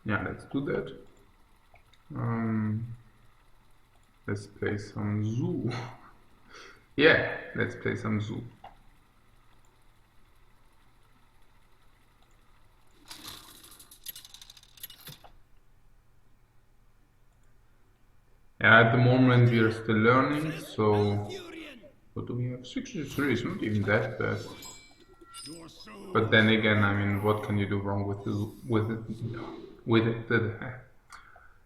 Yeah, let's do that. Let's play some zoo. Yeah, let's play some zoo. Yeah, at the moment we are still learning, so what do we have? 63 is not even that bad. But then again, I mean, what can you do wrong with the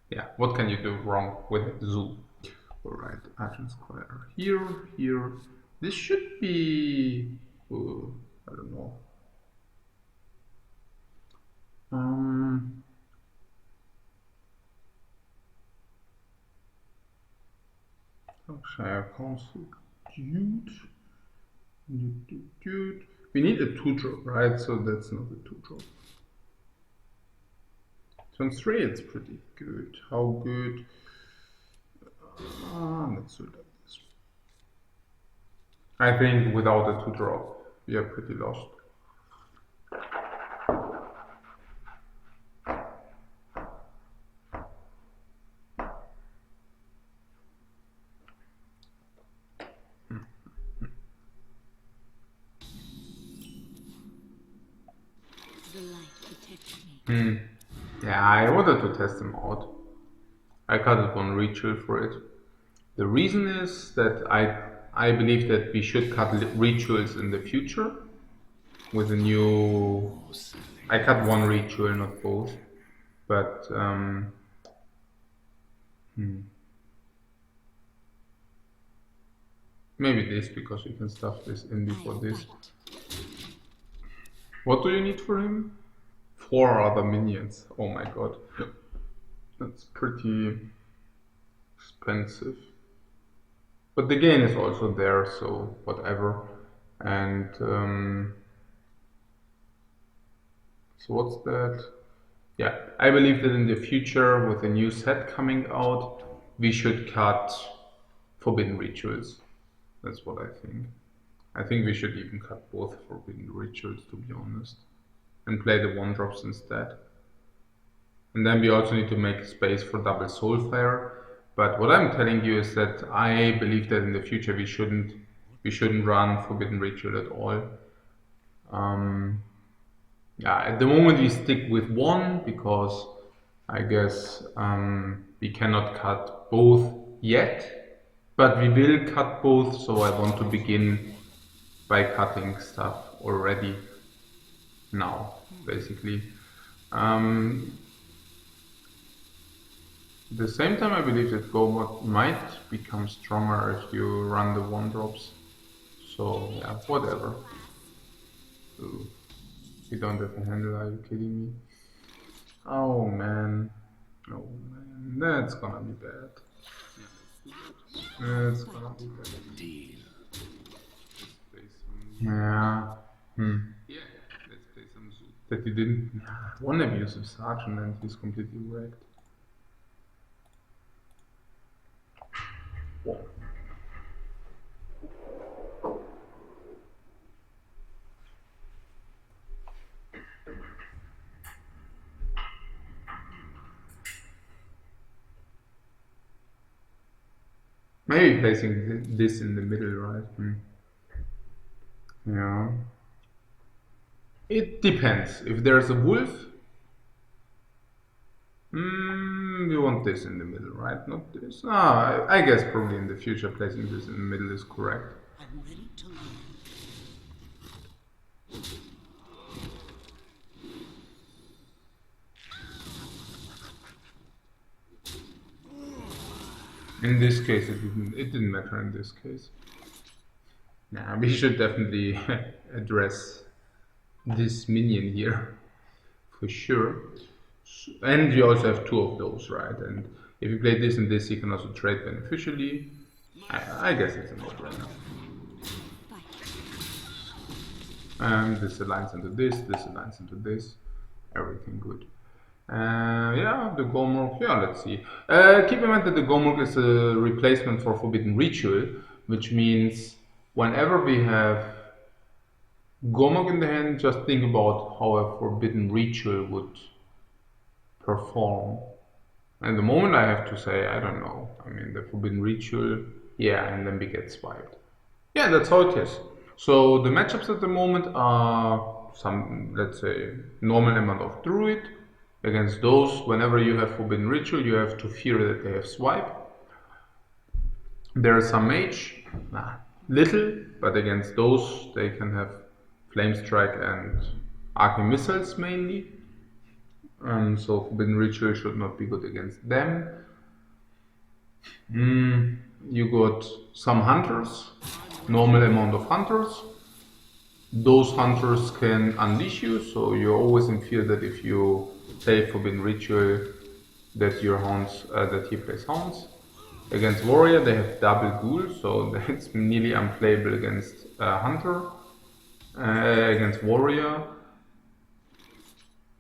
yeah, what can you do wrong with the zoo? Alright, Argent Square here, here. This should be I don't know. Shire Council, dude. We need a 2-drop, right? So that's not a 2-drop. Turn 3, it's pretty good. How good? Let's do like this. I think without a 2-drop, we are pretty lost. Yeah, I wanted to test them out. I cut it one ritual for it. The reason is that I believe that we should cut rituals in the future with a new. I cut one ritual, not both, but maybe this, because we can stuff this in before this. What do you need for him? 4 other minions. Oh my god. That's pretty expensive. But the gain is also there, so whatever. And so what's that? Yeah, I believe that in the future, with a new set coming out, we should cut forbidden rituals. That's what I think. I think we should even cut both forbidden rituals, to be honest, and play the 1-drops instead. And then we also need to make space for double soulfire. But what I'm telling you is that I believe that in the future we shouldn't run forbidden ritual at all. Yeah, at the moment we stick with 1 because I guess we cannot cut both yet, but we will cut both. So I want to begin by cutting stuff already now, basically. At the same time, I believe that Gomod might become stronger if you run the 1-drops. So yeah, whatever. Ooh. We don't have a handle, are you kidding me? Oh man. Oh man. That's gonna be bad. That's gonna be bad. Yeah. Yeah, let's play some zoo. That he didn't. One abusive sergeant and he's completely wrecked. Whoa. Maybe placing this in the middle, right? Yeah. It depends. If there's a wolf, we want this in the middle, right? Not this. I guess probably in the future placing this in the middle is correct. I'm ready to learn. In this case, it didn't matter in this case. Nah, we should definitely address this minion here, for sure. And we also have 2 of those, right? And if you play this and this, you can also trade beneficially. I guess it's a no-brainer. And this aligns into this aligns into this. Everything good. Yeah, the Gomork, yeah, let's see. Keep in mind that the Gomork is a replacement for Forbidden Ritual, which means whenever we have Gomork in the hand, just think about how a Forbidden Ritual would perform? At the moment I have to say, I don't know. I mean, the Forbidden Ritual, yeah, and then we get swiped. Yeah, that's how it is. So the matchups at the moment are some, let's say, normal amount of Druid. Against those, whenever you have Forbidden Ritual, you have to fear that they have swipe. There is some Mage, little, but against those they can have Flame Strike and Arcane Missiles mainly. So Forbidden Ritual should not be good against them. You got some Hunters, normal amount of Hunters. Those Hunters can unleash you, so you're always in fear that if you play Forbidden Ritual, that your hounds, that he plays hounds. Against Warrior, they have double Ghoul, so it's nearly unplayable against Hunter. Against Warrior,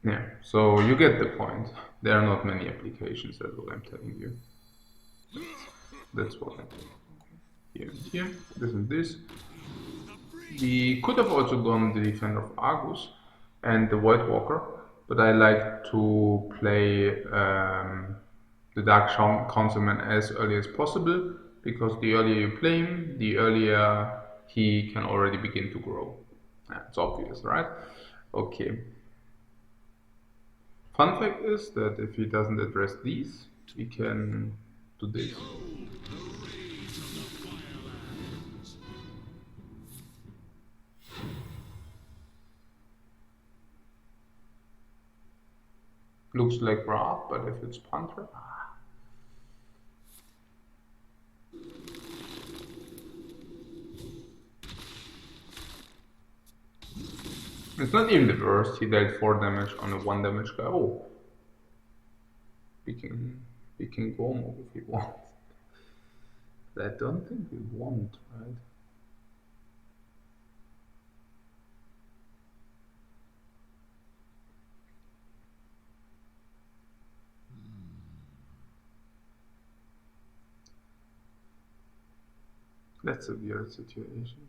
yeah, so you get the point. There are not many applications, that's what I'm telling you. That's what I'm telling you. Here, this and this. We could have also gone the Defender of Argus and the Void Walker, but I like to play the Dark Councilman as early as possible, because the earlier you play him, the earlier he can already begin to grow. It's obvious, right? Okay. Fun fact is that if he doesn't address these, we can do this. Looks like Wrath, but if it's Panther... It's not even the worst. He dealt 4 damage on a 1 damage guy. Oh, we can go more if we want. But I don't think we want, right? That's a weird situation.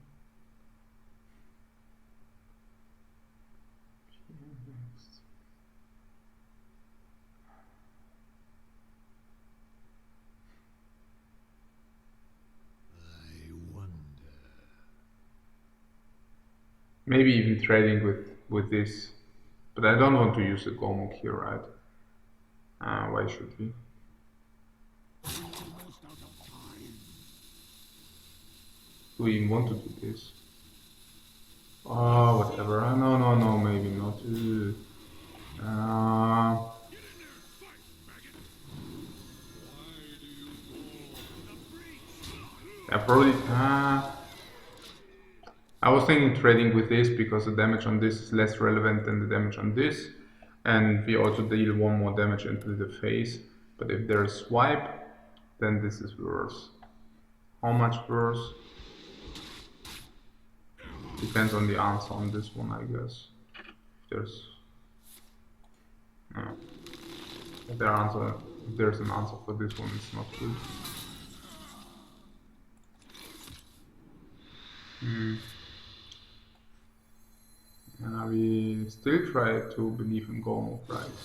Maybe even trading with this, but I don't want to use the Gomok here, right? Why should we? Do we even want to do this? Oh, whatever. No, maybe not. Yeah, probably. I was thinking trading with this because the damage on this is less relevant than the damage on this, and we also deal 1 more damage into the face. But if there's swipe, then this is worse. How much worse? Depends on the answer on this one, I guess. If there's an answer for this one, it's not good. We still try to believe in Gormok, right?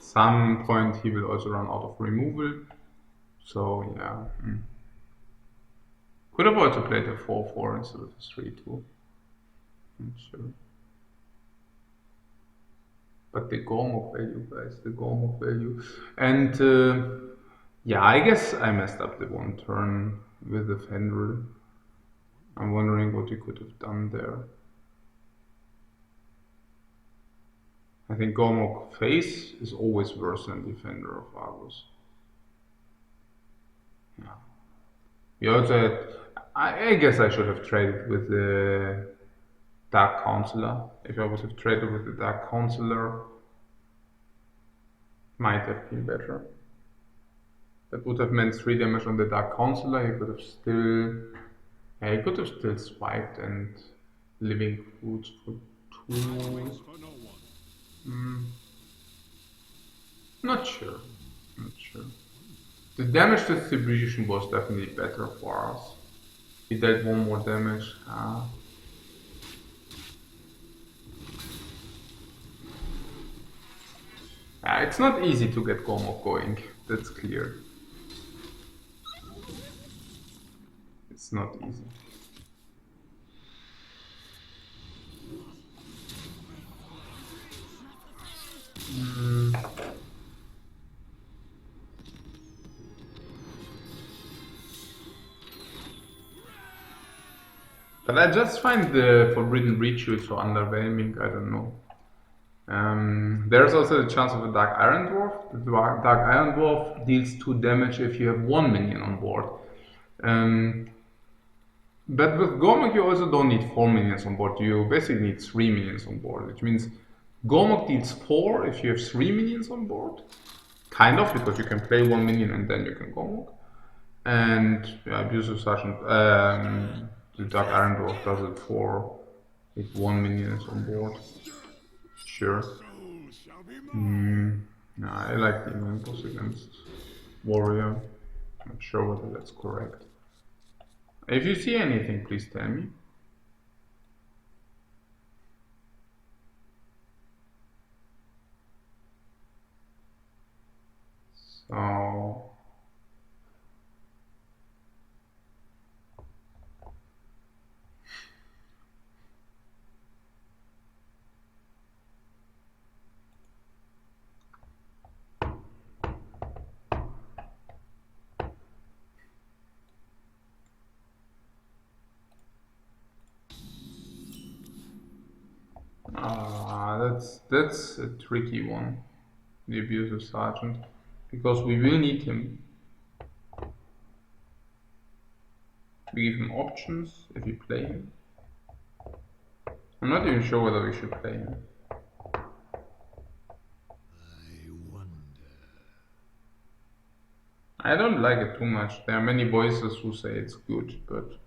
Some point he will also run out of removal, so yeah. Could have also played a 4-4 instead of a 3-2. Not sure. But the Gormok value, guys, the Gormok value. And yeah, I guess I messed up the 1 turn with the Fenrir. I'm wondering what we could have done there. I think Gormok face is always worse than Defender of Argus. Yeah. We also had, I guess I should have traded with the Dark Counselor. If I would have traded with the Dark Counselor, might have been better. That would have meant 3 damage on the Dark Counselor. He could have still, yeah, he could have still swiped and Living Foods for 2. Not sure. The damage distribution was definitely better for us. He dealt 1 more damage. It's not easy to get Gormok going, that's clear. It's not easy. But I just find the Forbidden Ritual so underwhelming, I don't know. There's also the chance of a Dark Iron Dwarf. The Dark Iron Dwarf deals 2 damage if you have 1 minion on board. But with Gormok you also don't need 4 minions on board, you basically need 3 minions on board, which means Gormok deals 4 if you have 3 minions on board. Kind of, because you can play 1 minion and then you can Gormok. And Abusive Sergeant, the Dark Iron Dwarf does it for if 1 minion is on board. Sure. I like the Olympus against Warrior. Not sure whether that's correct. If you see anything, please tell me. So that's a tricky one, the Abusive Sergeant, because we will need him. We give him options if we play him. I'm not even sure whether we should play him. I don't like it too much. There are many voices who say it's good, but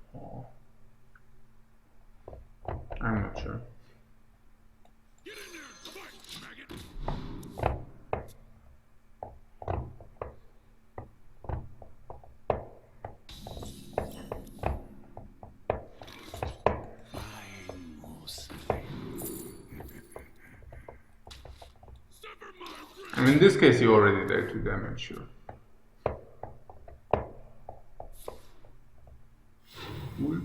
I'm not sure. I mean, in this case, you already dealt 2 damage, sure. Cool.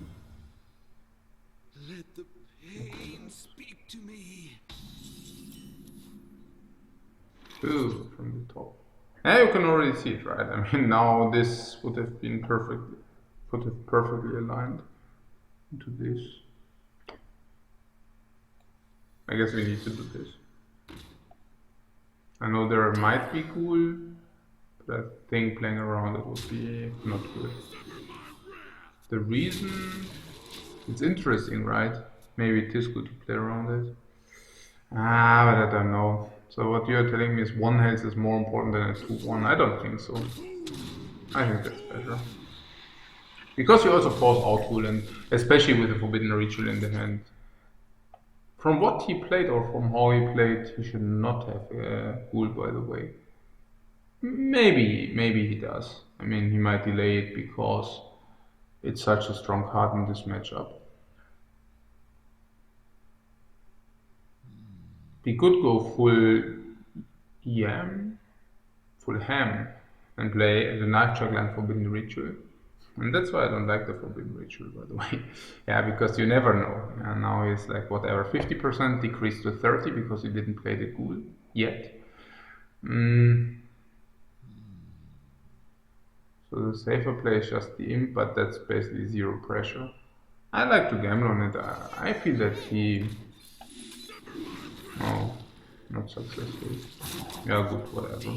Let the pain speak to me. Ooh, from the top. Yeah, you can already see it, right? I mean, now this would have been perfectly aligned into this. I guess we need to do this. I know there might be cool, but I think playing around it would be not good. The reason it's interesting, right? Maybe it is good to play around it. But I don't know. So what you're telling me is 1 health is more important than a 2-1. I don't think so. I think that's better. Because you also force Outpool, and especially with the Forbidden Ritual in the hand. From what he played or from how he played, he should not have Ghoul, by the way. Maybe he does. I mean, he might delay it because it's such a strong card in this matchup. He could go full ham, and play the Knife Juggler and Forbidden Ritual. And that's why I don't like the Forbidden Ritual, by the way. Yeah, because you never know. And now he's like, whatever, 50% decreased to 30 because he didn't play the Ghoul yet. So the safer play is just the Imp, but that's basically 0 pressure. I like to gamble on it. I feel that he... Oh, not successful. Yeah, good, whatever.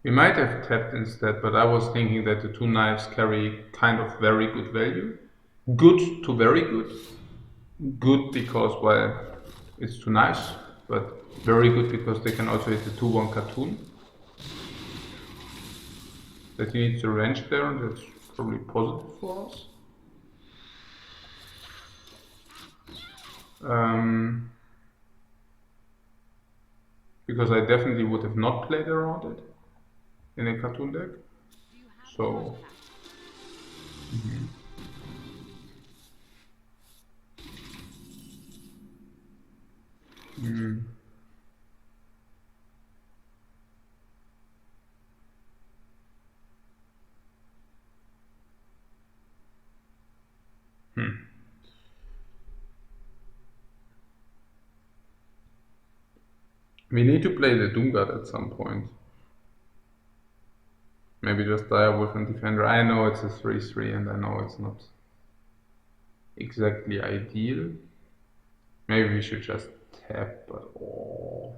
We might have tapped instead, but I was thinking that the 2 knives carry kind of very good value. Good to very good. Good because, well, it's 2 knives, but very good because they can also hit the 2-1 cartoon. That he needs to range there, that's probably positive for us. because I definitely would have not played around it in a cartoon deck. So, mm, hmm. We need to play the Doomguard at some point. Maybe just Direwolf and Defender. I know it's a 3-3 and I know it's not exactly ideal. Maybe we should just tap, but oh.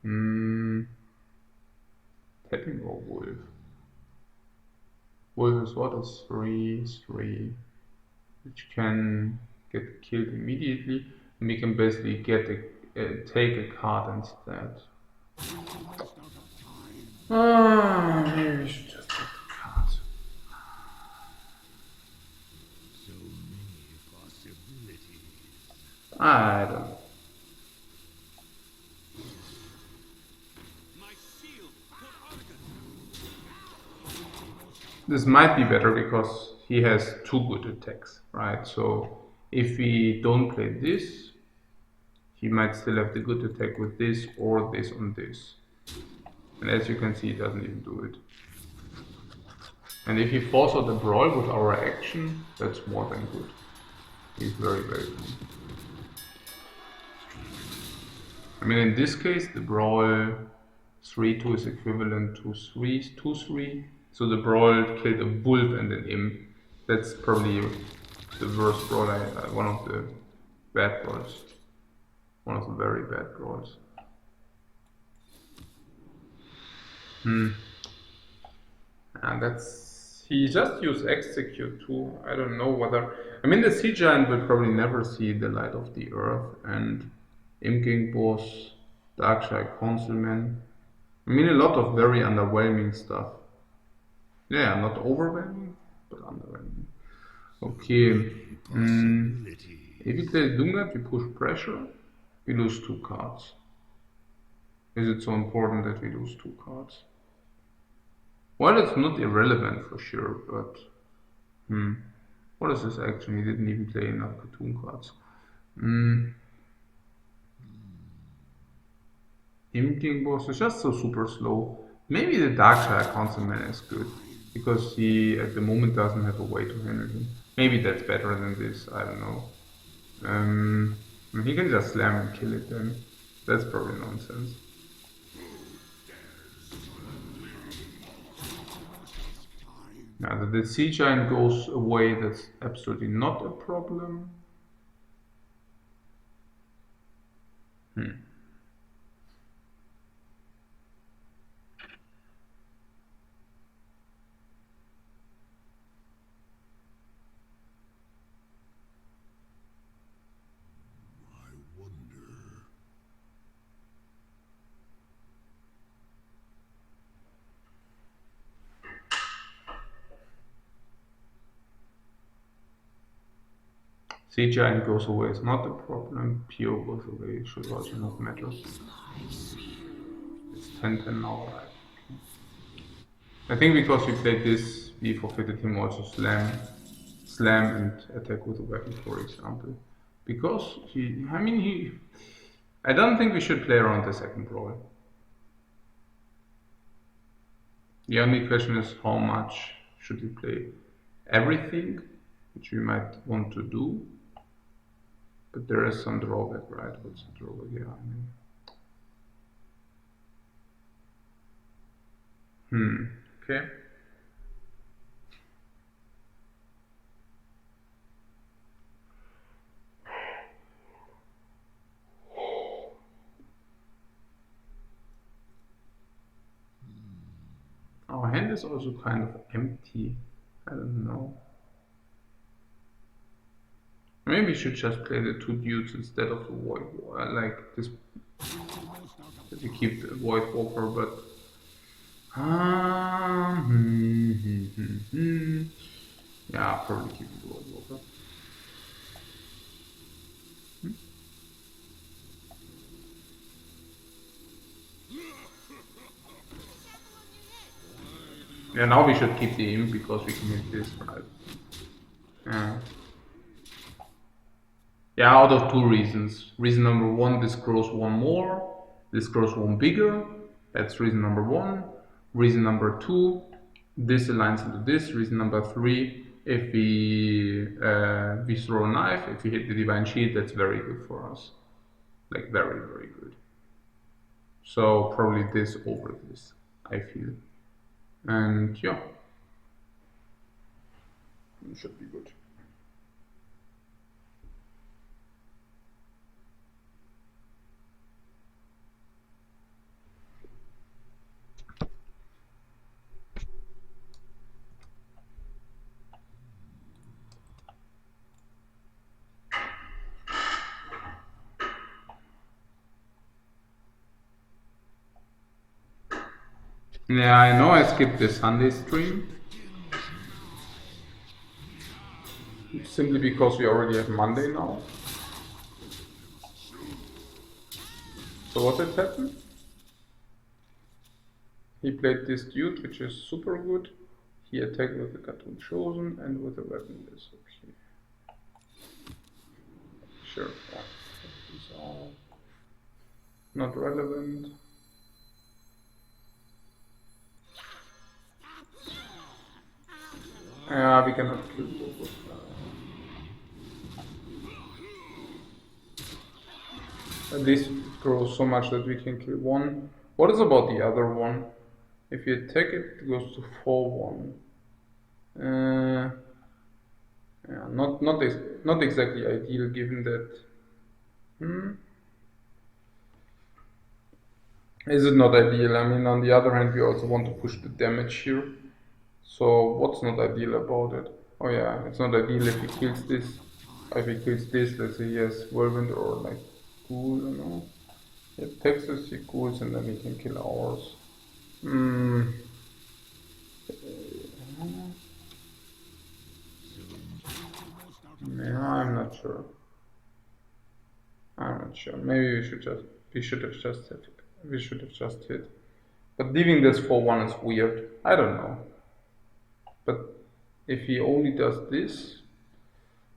Hmm. Tapping or Wolf? Wolf is what? A 3-3, which can get killed immediately. And we can basically get take a card instead. Maybe we should just take the card. So many possibilities. I don't know. My shield for Argus. This might be better because he has 2 good attacks, right? So if we don't play this, he might still have the good attack with this or this on this. And as you can see, he doesn't even do it. And if he forces out the brawl with our action, that's more than good. He's very, very good. I mean, in this case, the brawl 3-2 is equivalent to 2-3. So the brawl killed a wolf and an imp. That's probably the worst brawl, one of the bad brawls. One of the very bad brawls. And that's... He just used execute too. I don't know whether... I mean, the Sea Giant will probably never see the light of the earth. And Imp King Boss, Darkshire Councilman. I mean, a lot of very underwhelming stuff. Yeah, not overwhelming, but underwhelming. Okay. If we play Doomguard, we push pressure. We lose 2 cards. Is it so important that we lose 2 cards? Well, it's not irrelevant for sure, but... What is this action? He didn't even play enough cartoon cards. Imp King Boss is just so super slow. Maybe the Darkshire Councilman is good, because he at the moment doesn't have a way to handle him. Maybe that's better than this, I don't know. He can just slam and kill it then. That's probably nonsense. Now that the Sea Giant goes away, that's absolutely not a problem. I wonder. Sea Giant goes away is not a problem. Pio goes away, it should also not matter. It's 10-10 now, right? I think because we played this, we forfeited him also slam and attack with a weapon, for example. Because I don't think we should play around the second brawl. The only question is how much should we play everything, which we might want to do. But there is some drawback, right? What's the drawback? Yeah, okay. Our hand is also kind of empty. I don't know. Maybe we should just play the 2 dudes instead of the Void Walker. Like this. That we keep the Void Walker, but. Yeah, probably keep the Void Walker. Yeah, now we should keep the imp because we can hit this, right? Yeah. Yeah, out of two reasons. Reason number one, this grows one more. This grows one bigger. That's reason number one. Reason number two, this aligns into this. Reason number three, if we throw a knife, if we hit the divine shield, that's very good for us. Like very, very good. So probably this over this, I feel. And yeah, it should be good. Yeah, I know I skipped the Sunday stream. Simply because we already have Monday now. So what had happened? He played this dude, which is super good. He attacked with the cartoon chosen and with the weapon list. Okay. Sure, yeah. These are not relevant. Yeah, we cannot kill both. At least it grows so much that we can kill one. What is about the other one? If you attack it, it goes to 4-1. Yeah, not exactly ideal given that. Is it not ideal? I mean, on the other hand, we also want to push the damage here. So what's not ideal about it? Oh yeah, it's not ideal if he kills this. If he kills this, let's say he has Whirlwind or like Ghoul, you know. He attacks us, he Ghouls, and then he can kill ours. Hmm. Yeah, I'm not sure. I'm not sure. Maybe we should have just hit. But leaving this 4-1 is weird. I don't know. But if he only does this,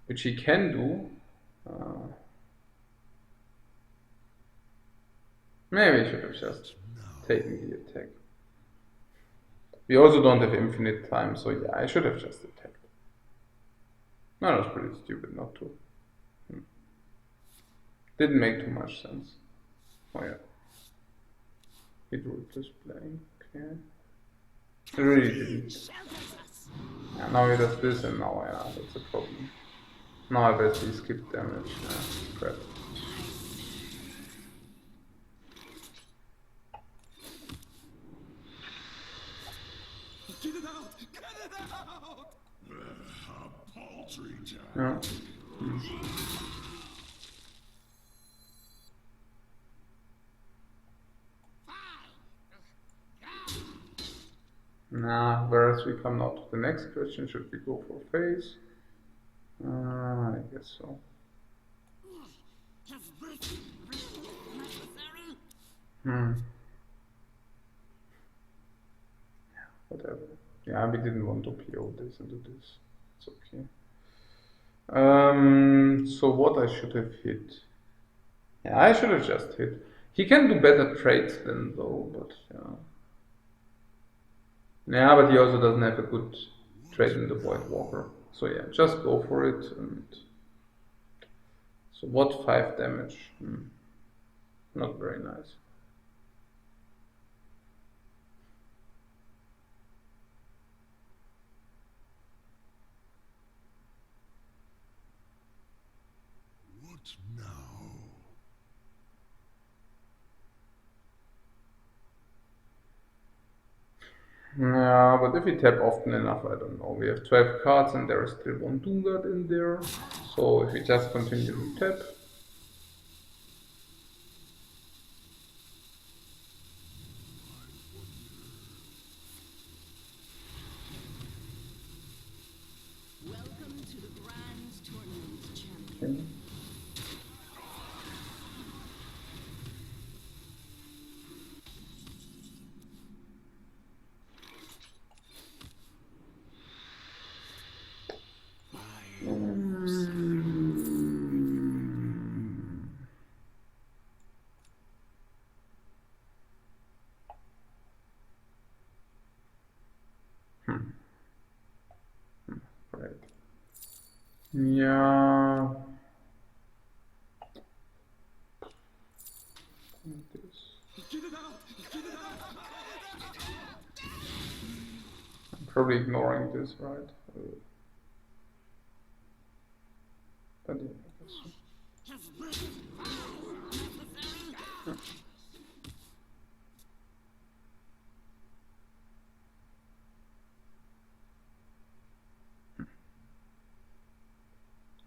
which he can do, maybe he should have just taken the attack. We also don't have infinite time, so yeah, I should have just attacked. No, that was pretty stupid not to. Didn't make too much sense. Oh yeah. It would just playing. Okay. It really didn't. Yeah, now he does this and now yeah, that's a problem. Now I basically skip damage. Yeah, crap. Get it out! Get it out! A paltry Yeah. task. Nah, whereas we come now to the next question, should we go for face? I guess so. Whatever. Yeah, we didn't want to PO this into this. It's okay. So what I should have hit? Yeah, I should have just hit. He can do better trades than though, but yeah. Yeah, but he also doesn't have a good trade in the Void Walker. So yeah, just go for it. And so what 5 damage? Not very nice. What now? Yeah, but if we tap often enough, I don't know. We have 12 cards and there is still one Doomguard in there. So if we just continue to tap, Welcome to the Grand Tournament, champion. okay. Yeah. Like this. I'm probably ignoring this, right? But yeah, I guess so.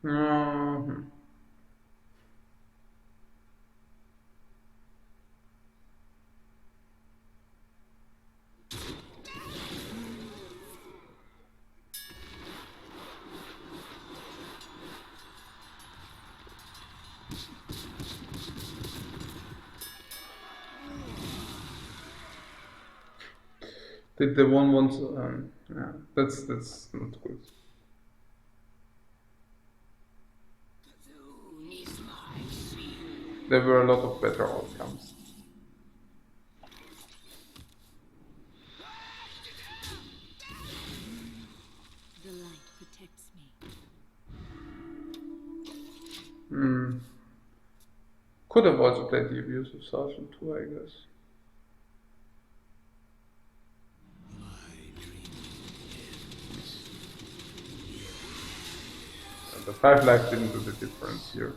Mhm. Did the one once? Yeah, that's not good. There were a lot of better outcomes. The light protects me. Could have also played the abusive sergeant too, I guess. The 5 life didn't do the difference here.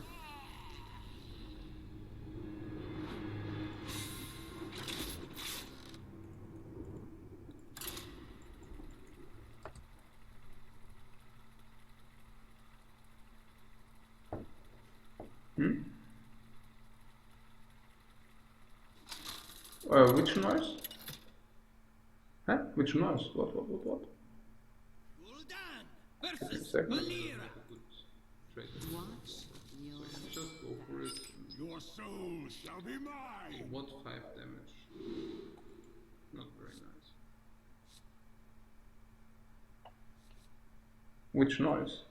Which noise? Huh? Which noise? What? Give me a second. Watch your Just go for it. Your soul shall be mine. What 5 damage? Not very nice. Which noise?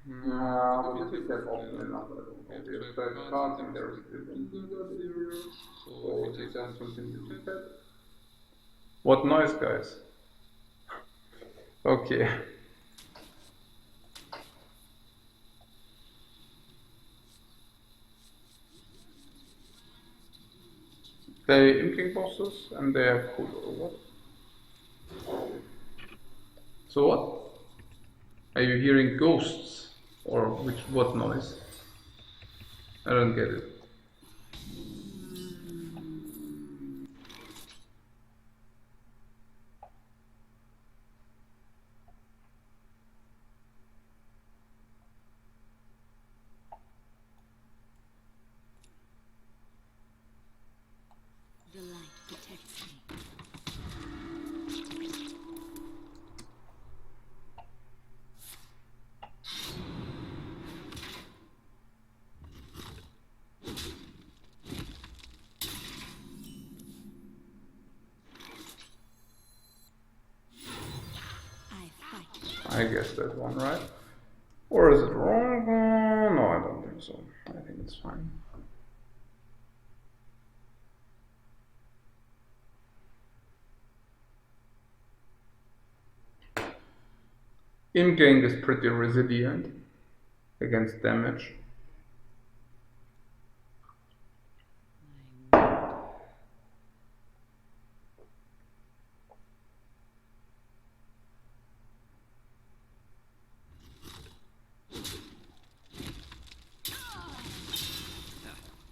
No, but this is that often enough. We have 12 cards and there is still so it is just something to look at. What noise, guys? Okay. They Imking bosses and they have cool or what? So what? Are you hearing ghosts? Or what noise? I don't get it. the light protects me. I fight. I guess that one, right? Or is it wrong? No, I don't think so. I think it's fine. Imgang is pretty resilient against damage.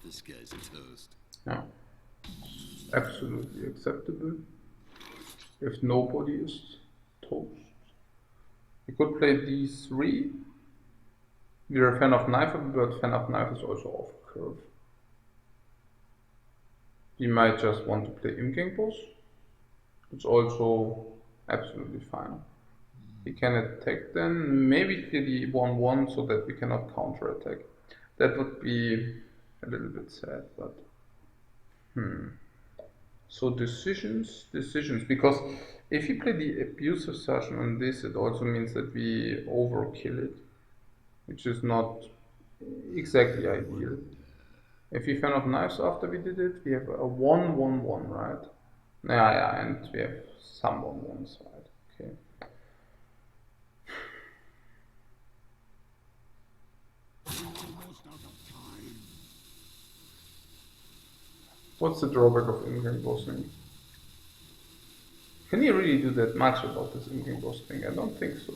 This guy's toast. Yeah. Absolutely acceptable. If nobody is toast. We could play these 3. We're a fan of knife, but fan of knife is also off curve. We might just want to play Imgang boss. It's also absolutely fine. We can attack then, maybe play the 1-1 so that we cannot counter attack. That would be a little bit sad, but so decisions, because if you play the abusive sergeant on this, it also means that we overkill it, which is not exactly ideal. If we fan of knives after we did it, we have a 1-1-1, right? Yeah, and we have some 1-1s, right? Okay. What's the drawback of in-game bossing? Can you really do that much about this in-game boss thing? I don't think so.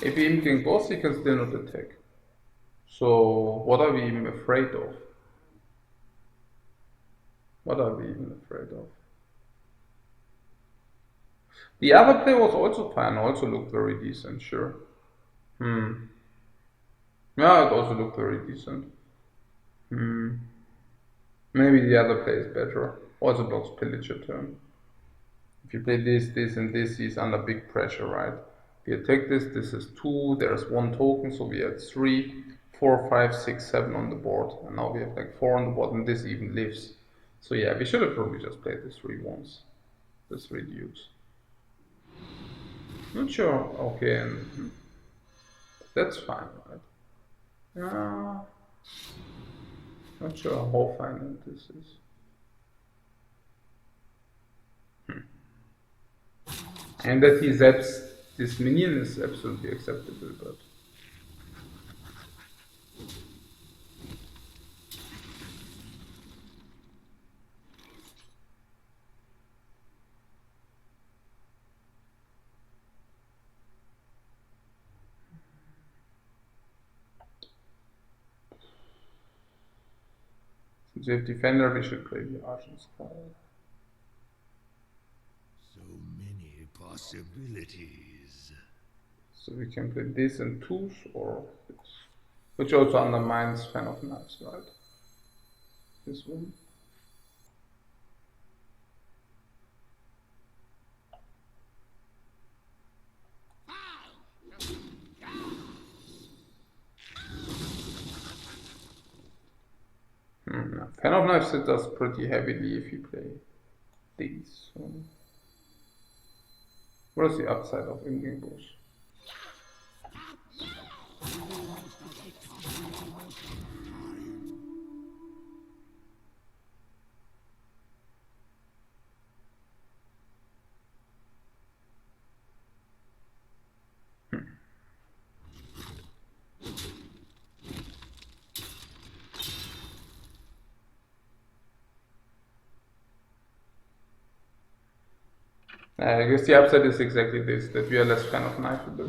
If you in-game boss, you can still not attack. So what are we even afraid of? What are we even afraid of? The other play was also fine, also looked very decent, sure. Yeah, it also looked very decent. Maybe the other play is better. Also blocks pillager turn. If you play this, and this, he's under big pressure, right? We attack this is 2, there's 1 token, so we had 3, 4, 5, 6, 7 on the board. And now we have like 4 on the board, and this even lives. So yeah, we should have probably just played the 3 ones. The 3 dukes. Not sure. Okay, and that's fine, right? Not sure how fine this is. And that he zaps this minion is absolutely acceptable, but since we have defender, we should play the Argent Sky. So many possibilities. So we can play this and 2s or this. Which also undermines Fan of Knives, right? This one. Fan of Knives hit us pretty heavily if you play these. So. What is the upside of in-game boss? I guess the upside is exactly this, that we are less Fan of Knifeable.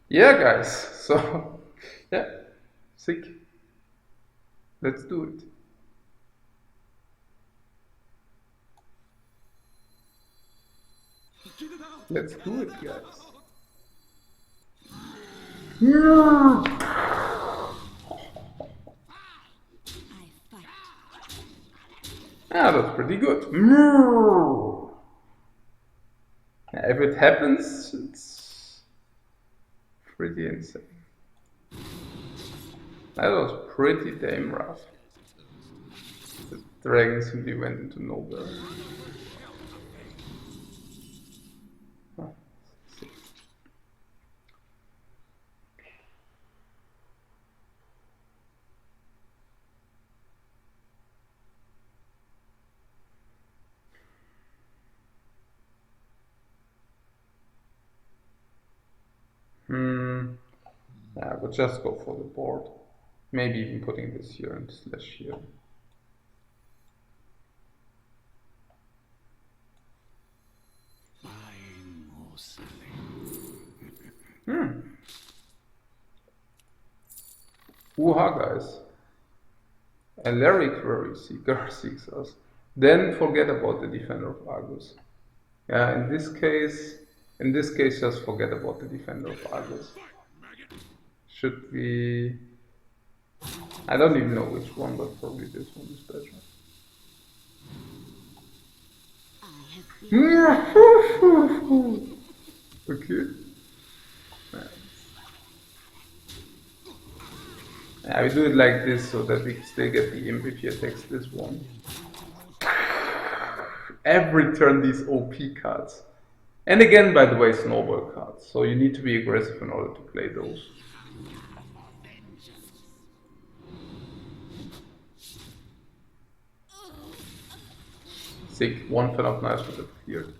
Yeah, guys. So, yeah, sick. Let's do it. Let's do it, guys. Yeah, that's pretty good. If it happens, it's pretty insane. That was pretty damn rough. The dragon simply went into nowhere. Oh, sick. Yeah, I would just go for the board. Maybe even putting this here and slash here. Hoo-ha, guys. A Larry Query Seeker seeks us. Then forget about the Defender of Argus. Yeah, in this case, just forget about the Defender of Argus. Should we... I don't even know which one, but probably this one is better. Okay. Yeah, we do it like this so that we still get the imp if he attacks this one. every turn these OP cards. And again, by the way, snowball cards. So you need to be aggressive in order to play those. Sick. One fell off nice with it cleared.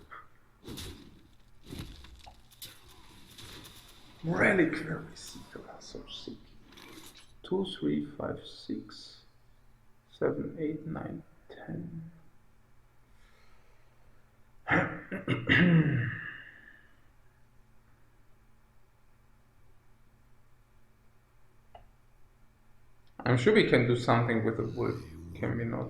Reliquary Seeker. So sick. 2, 3, 5, 6, 7, 8, 9, 10. I'm sure we can do something with the wolf, can we not?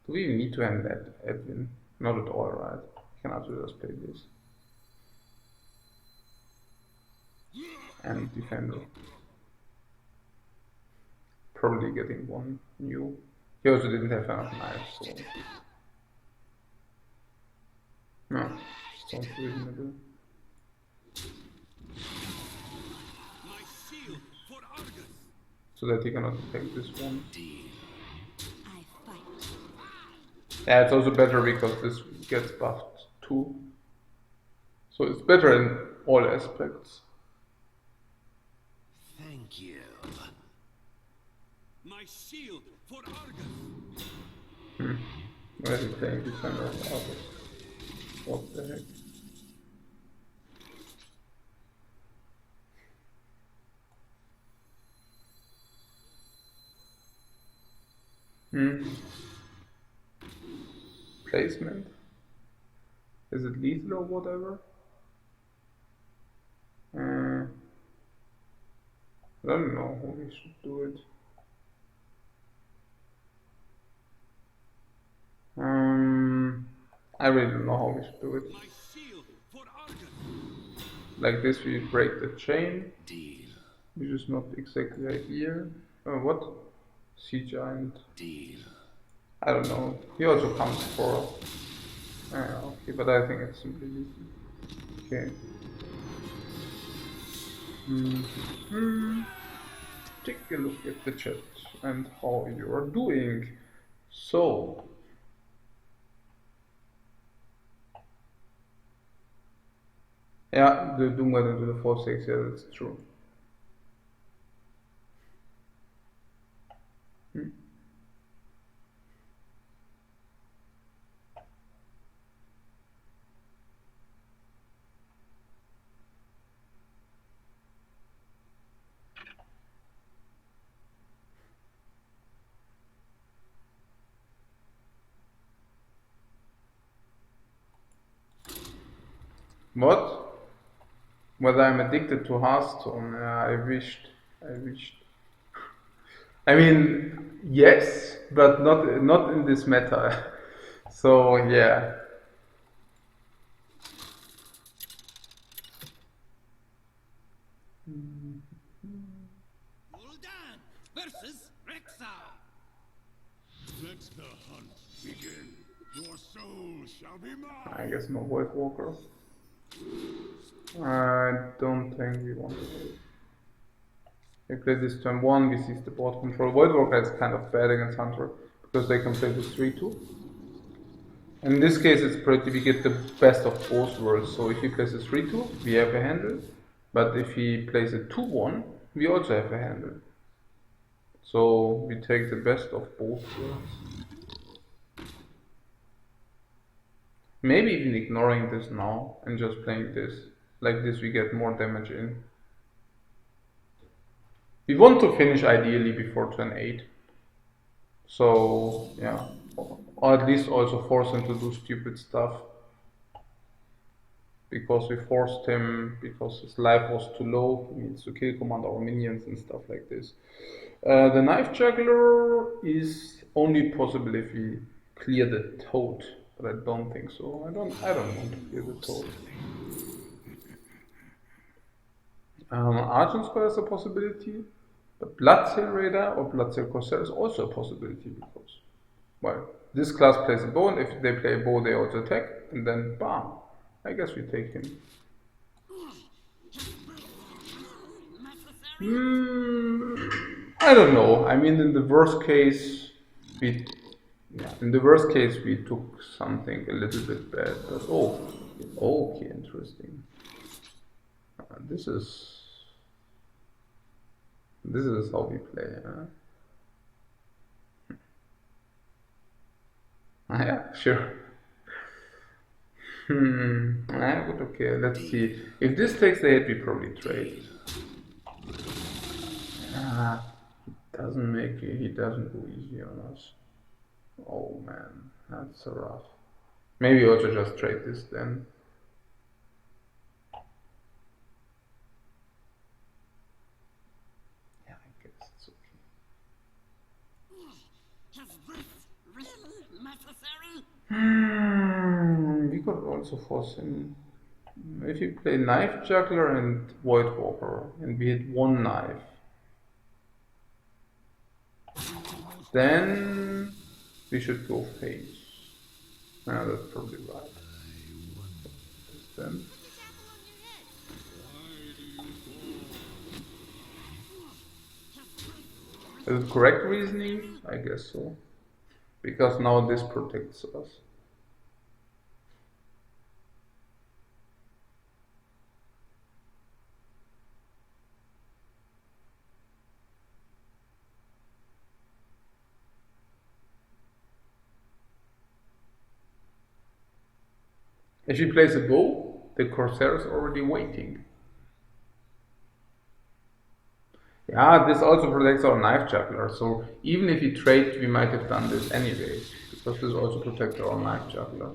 Do we even need to end that, Edwin? Not at all, right? We can also just play this. And defender. Probably getting one new. He also didn't have enough knives, so... No, sounds reasonable. So that he cannot take this one. I fight. Yeah, it's also better because this gets buffed too. So it's better in all aspects. Thank you. My shield for Argus. Where is he playing defender of Argus? What the heck? Placement? Is it lethal or whatever? I don't know how we should do it. I really don't know how we should do it. Like this we break the chain, which is not exactly ideal. What? Sea Giant. I don't know. He also comes for... okay, but I think it's simply lethal. Okay. Take a look at the chat and how you are doing. So... yeah, the Doom went into the 4-6, yeah, that's true. What? Whether I'm addicted to Hearthstone? I wished. I mean, yes, but not in this meta. So yeah. Gul'dan versus Rexa. Let the hunt begin. Your soul shall be mine. I guess no Void Walker. I don't think we want to. We play this turn 1, we seize the board control. Void Walker is kind of bad against Hunter because they can play this 3-2. In this case it's pretty, we get the best of both worlds. So if he plays a 3-2, we have a handle. But if he plays a 2-1, we also have a handle. So we take the best of both worlds. Maybe even ignoring this now and just playing this. Like this we get more damage in. We want to finish ideally before turn 8. So yeah. Or at least also force him to do stupid stuff. Because we forced him, because his life was too low, he needs to kill command our minions and stuff like this. The Knife Juggler is only possible if we clear the Toad. But I don't think so. I don't want to clear the Toad. Argent Square is a possibility, but Bloodsail Raider or Bloodsail Corsair is also a possibility because, well, this class plays a bow, and if they play a bow, they also attack, and then bam, I guess we take him. I don't know. I mean, in the worst case, we Yeah, in the worst case, we took something a little bit bad, but oh, okay, interesting. This is how we play, huh? Yeah, sure. But okay, let's see. If this takes the hit, we probably trade. Ah, doesn't make it, he doesn't go easy on us. Oh man, that's so rough. Maybe also just trade this then. Yeah, I guess it's okay. Is this really necessary? We could also force him. If you play Knife Juggler and Void Walker, and we hit one knife, then we should go face. Yeah, that's probably right. Then. Is it correct reasoning? I guess so. Because now this protects us. If she plays a bow, the Corsair is already waiting. Yeah, this also protects our Knife Juggler, so even if we trade, we might have done this anyway, because this also protects our Knife Juggler.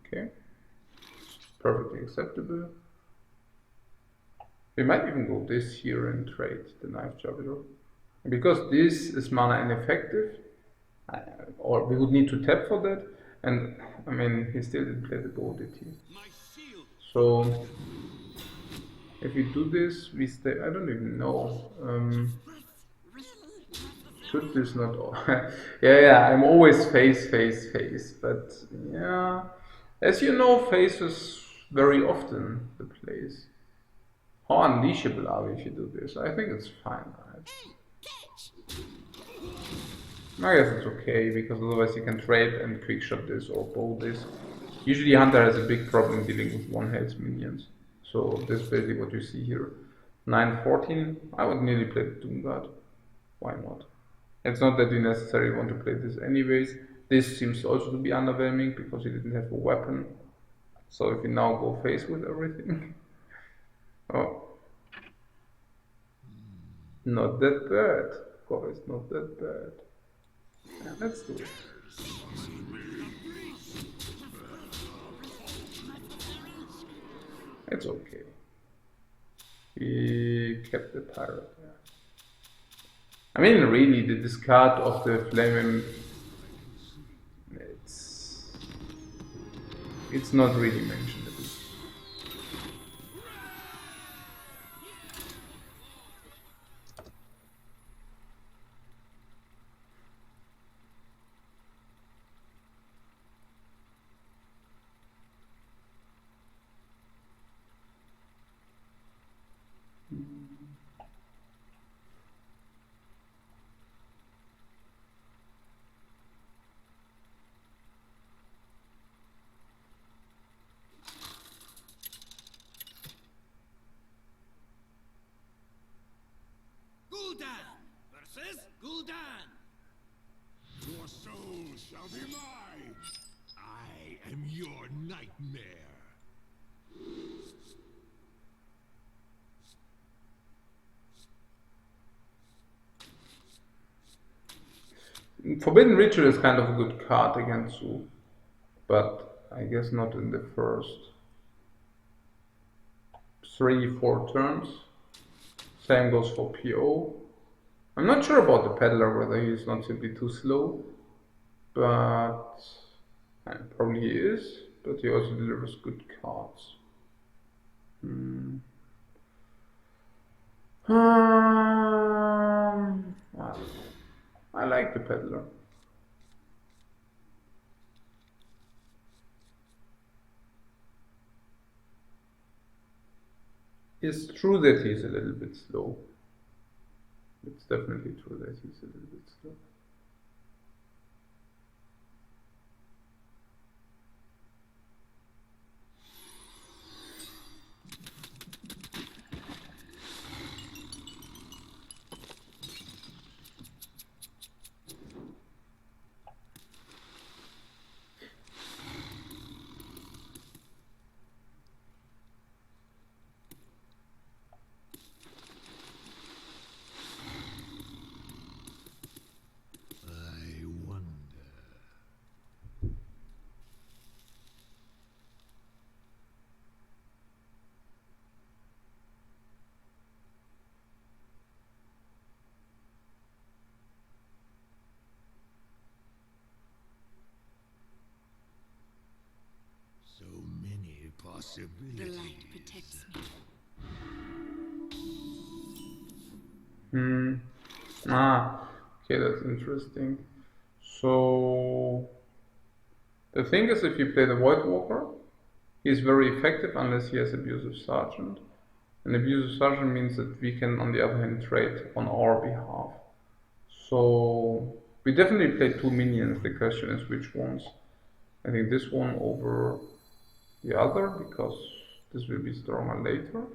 Okay, perfectly acceptable. We might even go this here and trade the Knife Juggler. Because this is mana ineffective, or we would need to tap for that, and I mean, he still didn't play the bow, did he? So, if we do this, we stay, I don't even know. Should this not? Yeah, I'm always face, but yeah, as you know, face is very often the place. How unleashable are we if you do this? I think it's fine, right? I guess it's okay, because otherwise you can trade and quickshot this or bow this. Usually Hunter has a big problem dealing with one-health minions. So this is basically what you see here. 914, I would nearly play the Doom Guard. Why not? It's not that you necessarily want to play this anyways. This seems also to be underwhelming because he didn't have a weapon. So if you now go face with everything. Oh, not that bad. Guys, not that bad. Yeah, let's do it. It's okay. He kept the pirate. Yeah. I mean, really, the discard of the flame, it's not really mentionable. Gul'dan versus Gul'dan. Your soul shall be mine. I am your nightmare. Forbidden Ritual is kind of a good card against Su, but I guess not in the first 3-4 turns. Same goes for PO. I'm not sure about the Peddler, whether he's not simply too slow, but probably he is, but he also delivers good cards. I like the Peddler. It's true that he's a little bit slow. It's definitely true that he's a little bit slow. The light protects me. Okay, that's interesting. So the thing is, if you play the Void Walker, he's very effective unless he has Abusive Sergeant. And Abusive Sergeant means that we can, on the other hand, trade on our behalf. So we definitely play 2 minions. The question is which ones. I think this one over the other, because this will be stronger later.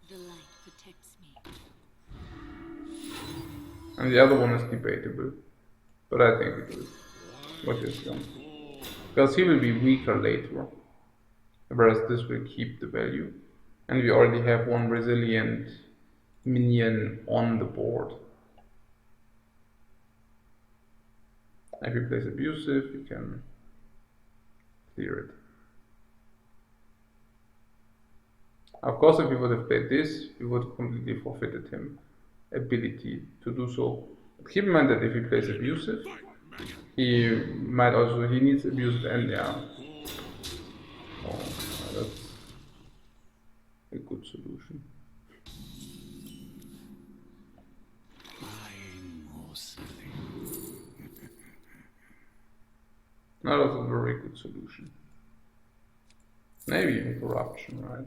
The light protects me. And the other one is debatable. But I think it is. What is young? Because he will be weaker later. Whereas this will keep the value. And we already have one resilient minion on the board. If he plays abusive, we can clear it. Of course, if we would have played this, we would have completely forfeited him ability to do so. But keep in mind that if he plays abusive, he might also, he needs abusive and yeah. Oh, that's a good solution. No, that's a very good solution. Maybe even corruption, right?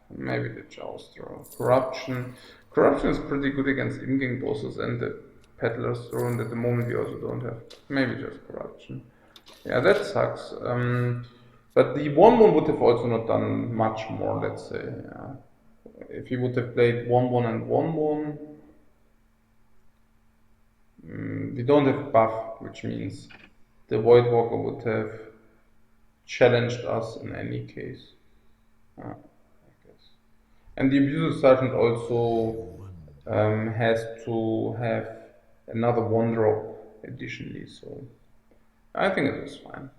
Maybe the Jouster. Corruption. Corruption is pretty good against in-game bosses and the Peddler's Throne. At the moment we also don't have. Maybe just Corruption. Yeah, that sucks. But the 1-1 would have also not done much more, let's say. Yeah. If he would have played 1-1 and 1-1, we don't have buff, which means the Void Walker would have challenged us in any case. I guess. And the Abusive Sergeant also has to have another 1-drop additionally, so I think it was fine.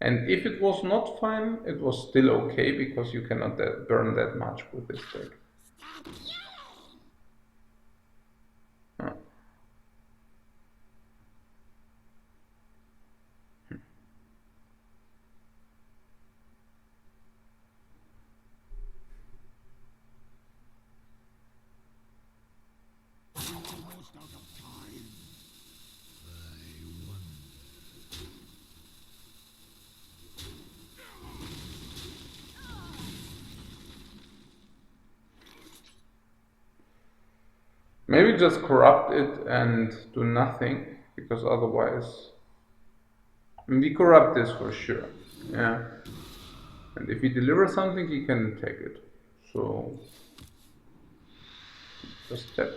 And if it was not fine, it was still okay because you cannot burn that much with this deck. Maybe just corrupt it and do nothing, because otherwise we corrupt this for sure. Yeah. And if he delivers something, he can take it. So just tap.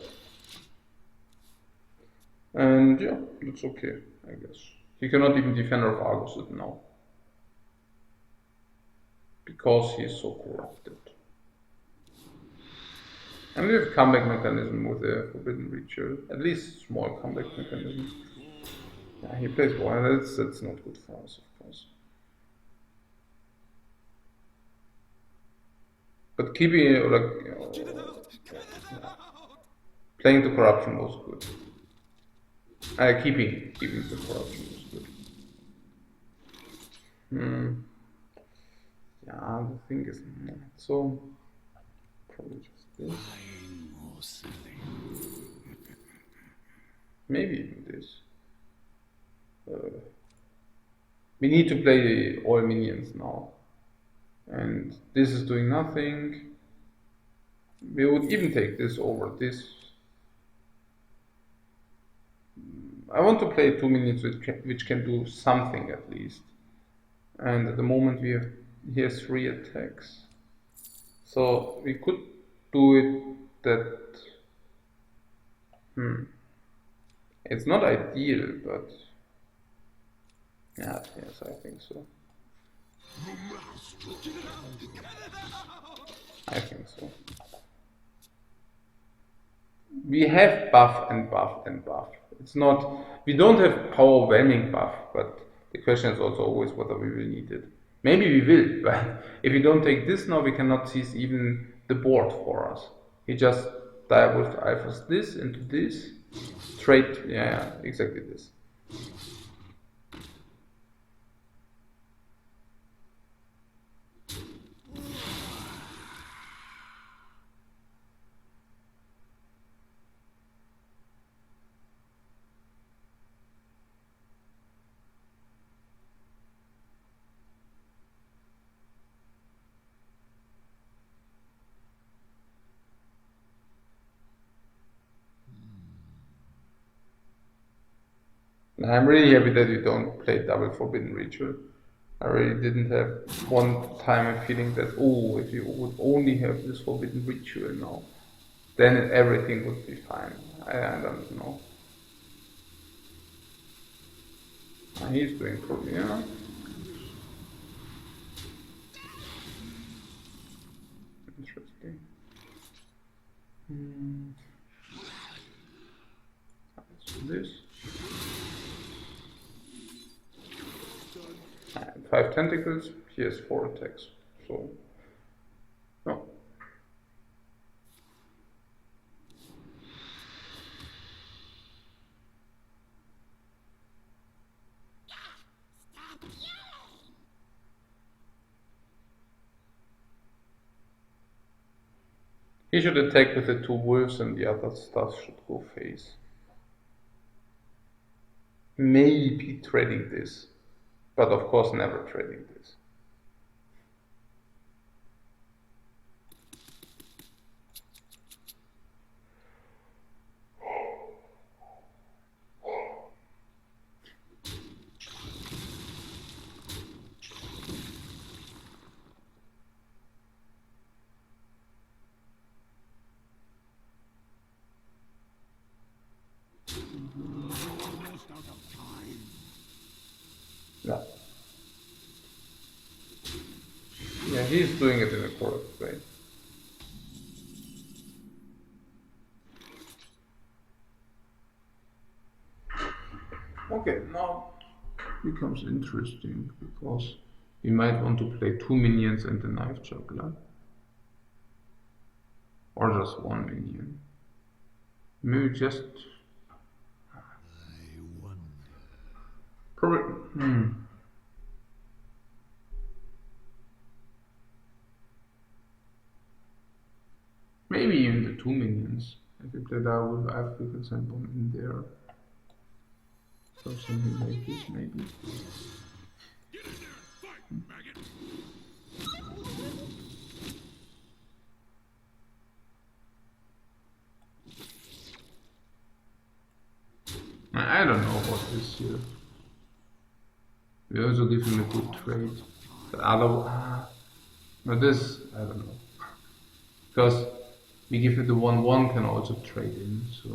And yeah, that's okay, I guess. He cannot even Defender of Argus it now. Because he is so corrupted. And we have comeback mechanism with the Forbidden Ritual. At least small comeback mechanism. Yeah, he plays wild. That's not good for us, of course. But keeping playing the corruption was good. Keeping the corruption was good. Yeah, the thing is, so probably just this. Maybe even this. We need to play all minions now. And this is doing nothing. We would even take this over this. I want to play 2 minions which can do something at least. And at the moment he has 3 attacks. So we could do it that... It's not ideal, but... Yeah, yes, I think so. I think so. We have buff and buff and buff. It's not... We don't have power whelming buff, but the question is also always whether we will need it. Maybe we will, but if we don't take this now, we cannot seize even the board for us. He just Direwolf Alphas this into this. Trade, yeah, exactly this. I'm really happy that we don't play double Forbidden Ritual. I really didn't have one time a feeling that, oh, if you would only have this Forbidden Ritual now, then everything would be fine. I don't know. He's doing cool, yeah. Interesting. Let's do this. 5 tentacles, he has 4 attacks. So, no. He should attack with the 2 wolves and the other stuff should go face. Maybe trading this, but of course never trading this. Almost out of time. No. Yeah, he's doing it in a correct way. Okay, now becomes interesting because we might want to play 2 minions and the knife juggler. Or just 1 minion. Maybe just I wonder. probably maybe even the 2 minions. If we play that with Alpha, we can send one in there. So something like this maybe. Get in there and fight, maggot! I don't know about this here. We also give him a good trade. The other but this I don't know. Because we give it the 1/1 can also trade in, so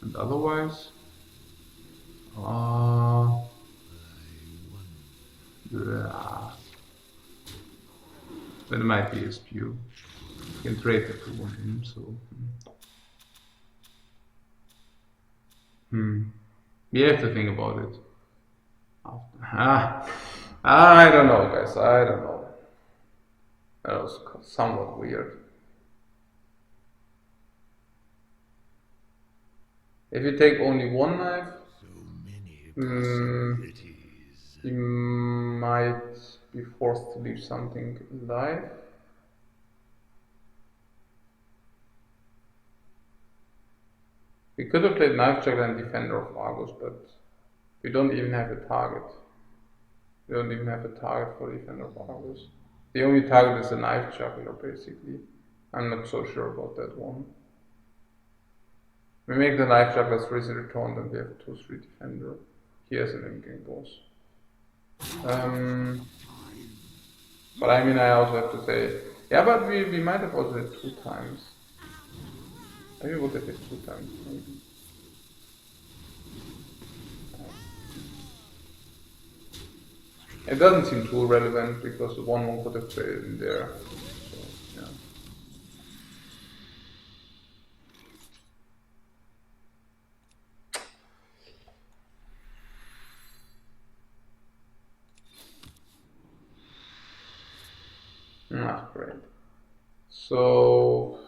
and otherwise yeah. That might be a spew. You can trade the 2/1 in, so we have to think about it. I don't know, guys. I don't know. That was somewhat weird. If you take only 1 knife, So many possibilities. you might be forced to leave something alive. We could have played Knife Juggler and Defender of Argus, but we don't even have a target. We don't even have a target for Defender of Argus. The only target is a Knife Juggler, basically. I'm not so sure about that one. We make the Knife Juggler 3 return, then we have 2/3 Defender. He has an in-game boss. But I mean, I also have to say, yeah, but we might have also hit 2 times. Maybe we would have hit 2 times, maybe. It doesn't seem too relevant because the 1/1 could have traded in there. So, yeah. Great. So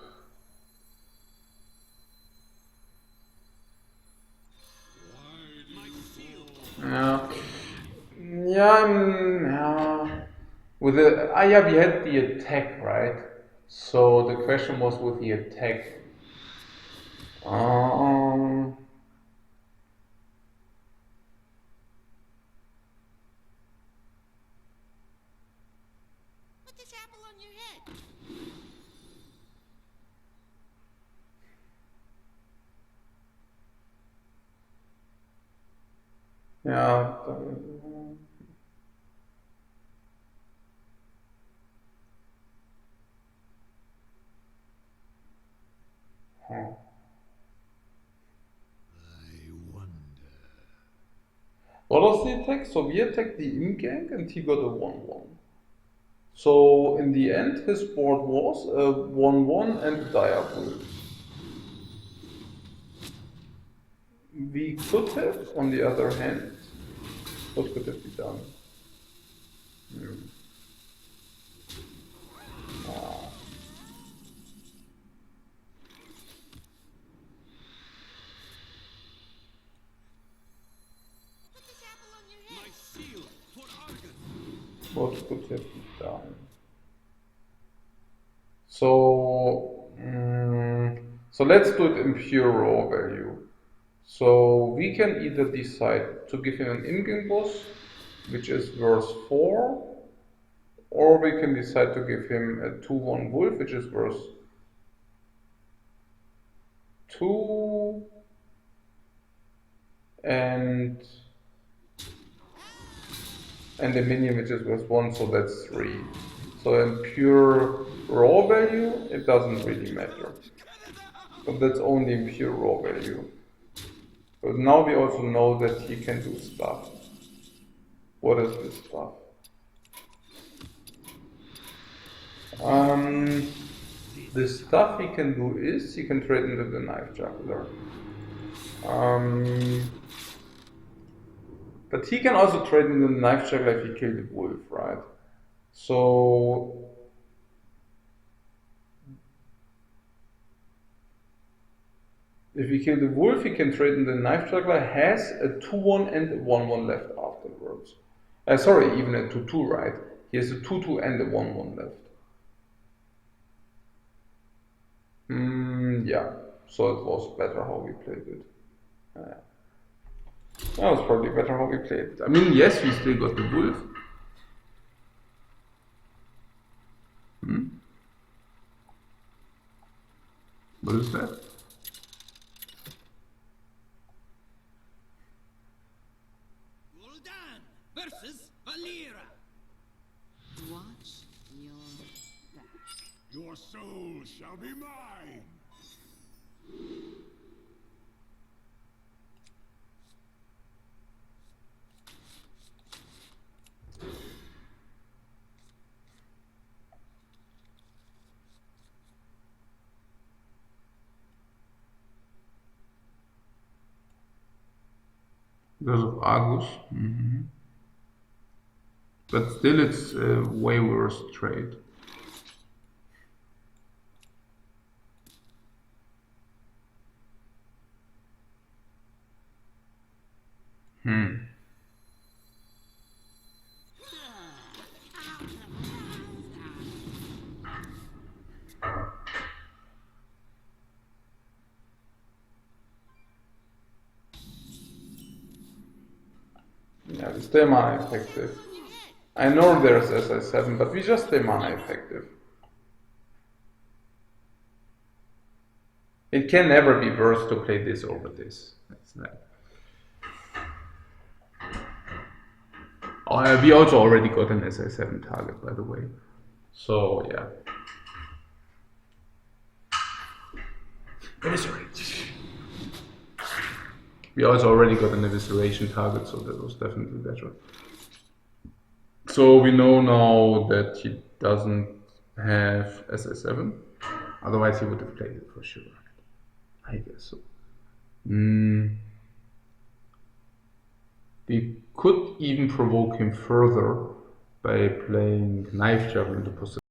yeah, yeah. With the yeah, we had the attack, right? So the question was with the attack. Um, Put this apple on your head. yeah. Huh. I wonder. What was the attack? So we attacked the in-gang and he got a 1-1. So in the end his board was a 1-1 and a dire wolf. We could have, on the other hand, what could have we done? Put this apple on your head. My seal for Argus. What could have we done? So let's do it in pure raw value. So we can either decide to give him an in-game boss, which is worth 4, or we can decide to give him a 2-1 wolf, which is worth 2, and a minion which is worth 1, so that's 3. So in pure raw value, it doesn't really matter. But that's only in pure raw value. But now we also know that he can do stuff. What is this stuff? The stuff he can do is he can trade into the knife juggler. But he can also trade into the knife juggler if he killed the wolf, right? So if he killed the wolf, he can trade in the knife juggler, has a 2-1 and a 1-1 left afterwards. Sorry, even a 2-2, right? He has a 2-2 and a 1-1 left. Yeah, so it was better how we played it. That was probably better how we played it. I mean, yes, we still got the wolf. What is that? Gul'dan versus Valera. Watch your back. Your soul shall be mine. Because of Argus. But still, it's a way worse trade. Yeah, we stay mana effective. I know there's SI7, but we just stay mana effective. It can never be worse to play this over this. That's not. Oh, we also already got an SI7 target, by the way. So yeah. Eviscerate. We also already got an evisceration target, so that was definitely better. So we know now that he doesn't have SI7. Otherwise he would have played it for sure. I guess so. We could even provoke him further by playing Knife Javelin into position.